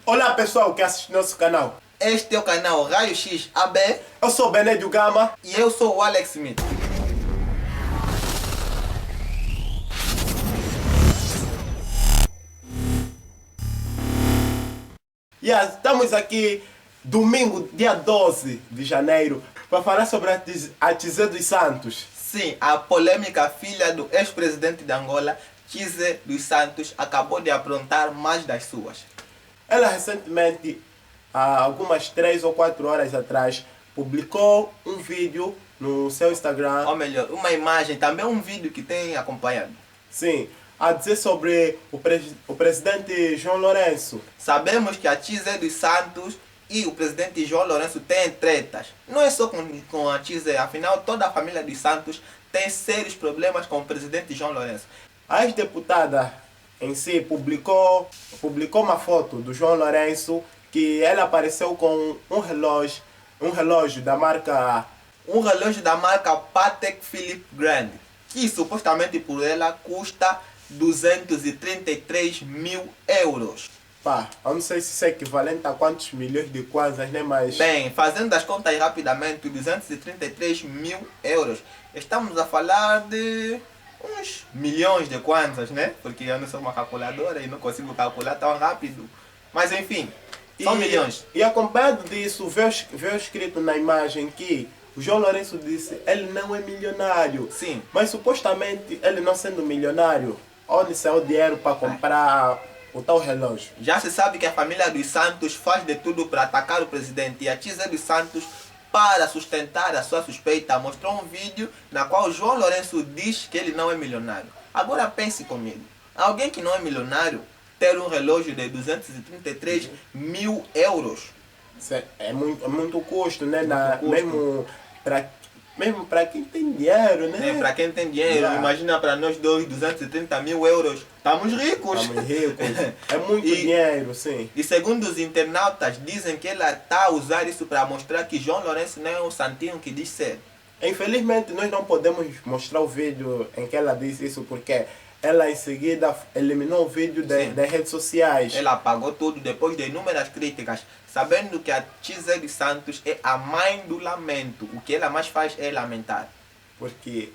Olá pessoal que assiste nosso canal. Este é o canal Raio X AB Eu sou o Benédio Gama. e eu sou o Alex Smith. Estamos aqui domingo, dia 12 de janeiro, para falar sobre a Tizé dos Santos. Sim, a polêmica filha do ex-presidente de Angola, Tizé dos Santos, acabou de aprontar mais das suas. Ela recentemente, há algumas 3 ou 4 horas atrás, publicou um vídeo no seu Instagram. Ou melhor, uma imagem, também um vídeo que tem acompanhado. Sim, a dizer sobre o presidente João Lourenço. Sabemos que a Tizé dos Santos e o presidente João Lourenço têm tretas. Não é só com a Tizé, afinal toda a família dos Santos tem sérios problemas com o presidente João Lourenço. A ex-deputada em si publicou uma foto do João Lourenço que ele apareceu com um relógio da marca Patek Philippe Grande, que supostamente por ela custa 233 mil euros. Pá, eu não sei se isso é equivalente a quantos milhões de kwanzas, né? Mas Bem, fazendo as contas rapidamente, 233 mil euros, estamos a falar de uns milhões de kwanzas, né? Porque eu não sou uma calculadora e não consigo calcular tão rápido. Mas enfim, são milhões. E acompanhado disso, veio escrito na imagem que o João Lourenço disse ele não é milionário. Sim. Mas supostamente ele não sendo milionário, onde saiu o dinheiro para comprar o tal relógio? Já se sabe que a família dos Santos faz de tudo para atacar o presidente, e a Tizé dos Santos, para sustentar a sua suspeita, mostrou um vídeo na qual o João Lourenço diz que ele não é milionário. Agora pense comigo, alguém que não é milionário ter um relógio de 233 mil euros. Isso é muito custo, né? Custo. Mesmo para quem tem dinheiro, né? Para quem tem dinheiro, Yeah. imagina para nós dois 230 mil euros, estamos ricos. Estamos ricos. É muito E- dinheiro, sim. E segundo os internautas, dizem que ela está a usar isso para mostrar que João Lourenço não é o santinho que diz ser. Infelizmente, nós não podemos mostrar o vídeo em que ela disse isso, porque ela em seguida eliminou o vídeo Sim. das redes sociais. Ela apagou tudo depois de inúmeras críticas, sabendo que a Tizé dos Santos é a mãe do lamento. O que ela mais faz é lamentar. Porque,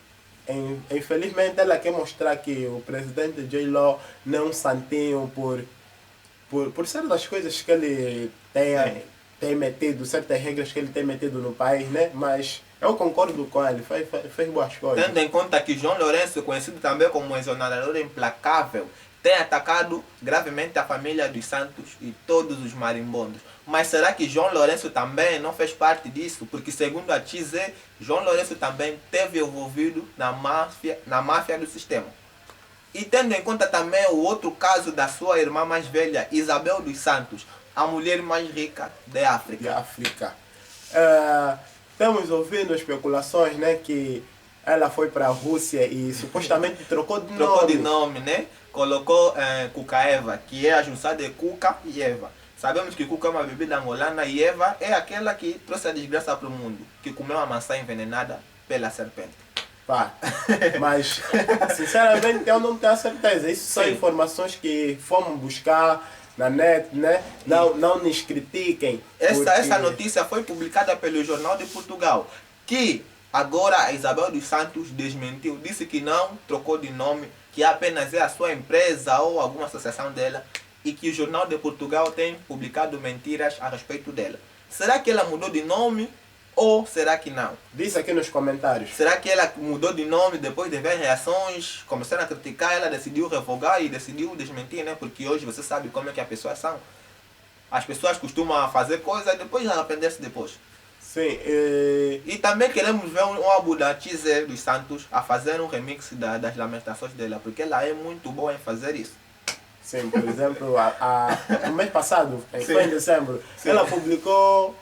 infelizmente, ela quer mostrar que o presidente J-Lo não é um santinho por certas coisas que ele tem metido, certas regras que ele tem metido no país, né? Mas eu concordo com ele, fez boas coisas. Tendo em conta que João Lourenço, conhecido também como um exonerador implacável, tem atacado gravemente a família dos Santos e todos os marimbondos. Mas será que João Lourenço também não fez parte disso? Porque segundo a Tizé, João Lourenço também esteve envolvido na máfia do sistema. E tendo em conta também o outro caso da sua irmã mais velha, Isabel dos Santos, a mulher mais rica da África. De África. Estamos ouvindo especulações, né, que ela foi para a Rússia e supostamente trocou de nome. Trocou de nome, né? Colocou Cucaeva, que é a junção de Cuca e Eva. Sabemos que Cuca é uma bebida angolana e Eva é aquela que trouxe a desgraça para o mundo, que comeu uma maçã envenenada pela serpente. Pá, mas, sinceramente, eu não tenho a certeza. Isso são Sim. informações que fomos buscar na net, né? Não nos critiquem. Essa notícia foi publicada pelo Jornal de Portugal, que agora a Isabel dos Santos desmentiu, disse que não trocou de nome, que apenas é a sua empresa ou alguma associação dela, e que o Jornal de Portugal tem publicado mentiras a respeito dela. Será que ela mudou de nome ou será que não? Diz aqui nos comentários. Será que ela mudou de nome depois de ver reações, começaram a criticar, ela decidiu revogar e decidiu desmentir, né? Porque hoje você sabe como é que as pessoas são. As pessoas costumam fazer coisas e depois arrepender-se depois. Sim, E também queremos ver um álbum da Tizé dos Santos a fazer um remix das lamentações dela, porque ela é muito boa em fazer isso. sim, por exemplo, no mês passado, Sim. foi em dezembro, Sim. ela publicou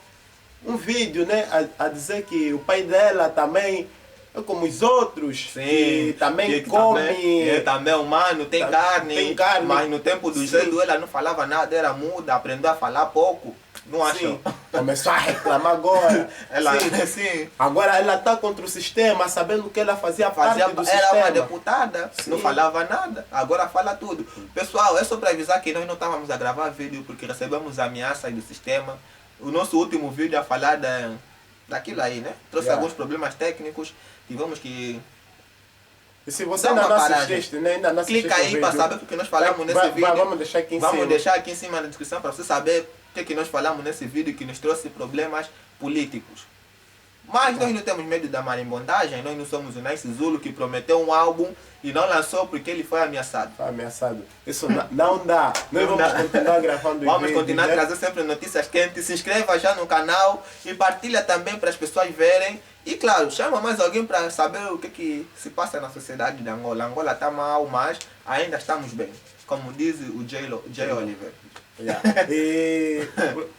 um vídeo, né, a dizer que o pai dela também é como os outros, que também come. É também humano, tem carne, tem carne. mas no tempo do Sim. Zedo ela não falava nada, era muda, aprendeu a falar pouco. Não acham? Sim. Começou a reclamar agora. Ela, Sim. sim, Agora ela está contra o sistema, sabendo que ela fazia parte do era sistema. uma deputada, não Sim. falava nada, agora fala tudo. Pessoal, é só para avisar que nós não estávamos a gravar vídeo porque recebemos ameaças do sistema. O nosso último vídeo a falar daquilo aí, né? Trouxe alguns problemas técnicos, tivemos que... E se você Dá ainda uma não paragem. assististe, né? Ainda não assististe Clica o aí vídeo, para saber o que nós falamos nesse vídeo. Vamos deixar aqui em cima. Vamos deixar aqui em cima na descrição para você saber o que nós falamos nesse vídeo que nos trouxe problemas políticos. Mas nós não temos medo da marimbondagem, nós não somos o Nice Zulu que prometeu um álbum e não lançou porque ele foi ameaçado. Foi ameaçado. Isso não dá. Nós Não vamos dá. continuar gravando os Vamos vídeos, continuar a né? trazer sempre notícias quentes. Se inscreva já no canal e partilha também para as pessoas verem. E claro, chama mais alguém para saber o que se passa na sociedade de Angola. Angola está mal, mas ainda estamos bem. Como diz o Jay Oliver. Yeah. E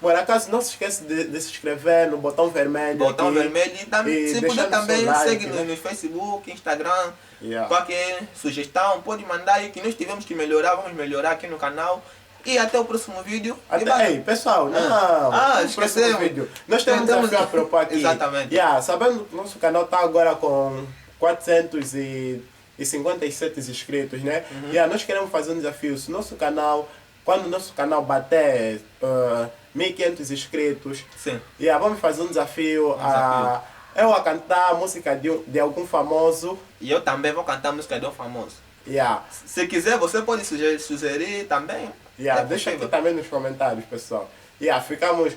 por acaso não se esqueça de se inscrever no botão vermelho. Botão aqui. vermelho e também, E se deixando puder também, seu like, segue né? no Facebook, Instagram. Yeah. Qualquer sugestão, pode mandar aí que nós tivemos que melhorar, vamos melhorar aqui no canal. E até o próximo vídeo. E vai- Ei, pessoal, não. Ah, no próximo esquecemos. vídeo. Nós temos um desafio a propor aqui. Exatamente. Yeah, sabendo que o nosso canal está agora com 457 inscritos, né? Uhum. Yeah, nós queremos fazer um desafio. Se nosso canal, quando o nosso canal bater 1.500 inscritos, Sim. yeah, vamos fazer um desafio. Eu a cantar a música de algum famoso. E eu também vou cantar a música de um famoso. Yeah. Se quiser, você pode sugerir também. Yeah, É deixa aqui possível. também nos comentários, pessoal. Yeah, ficamos.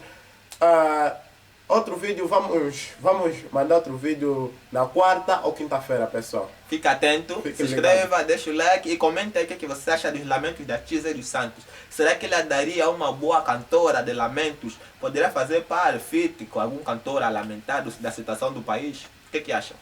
Outro vídeo, vamos mandar outro vídeo na quarta ou quinta-feira, pessoal. Fica atento, Fique se ligado. inscreva, deixa o like e comenta aí o que você acha dos lamentos da Tisa dos Santos. Será que ela daria uma boa cantora de lamentos? Poderia fazer par, feat com algum cantor a lamentar da situação do país? O que acha?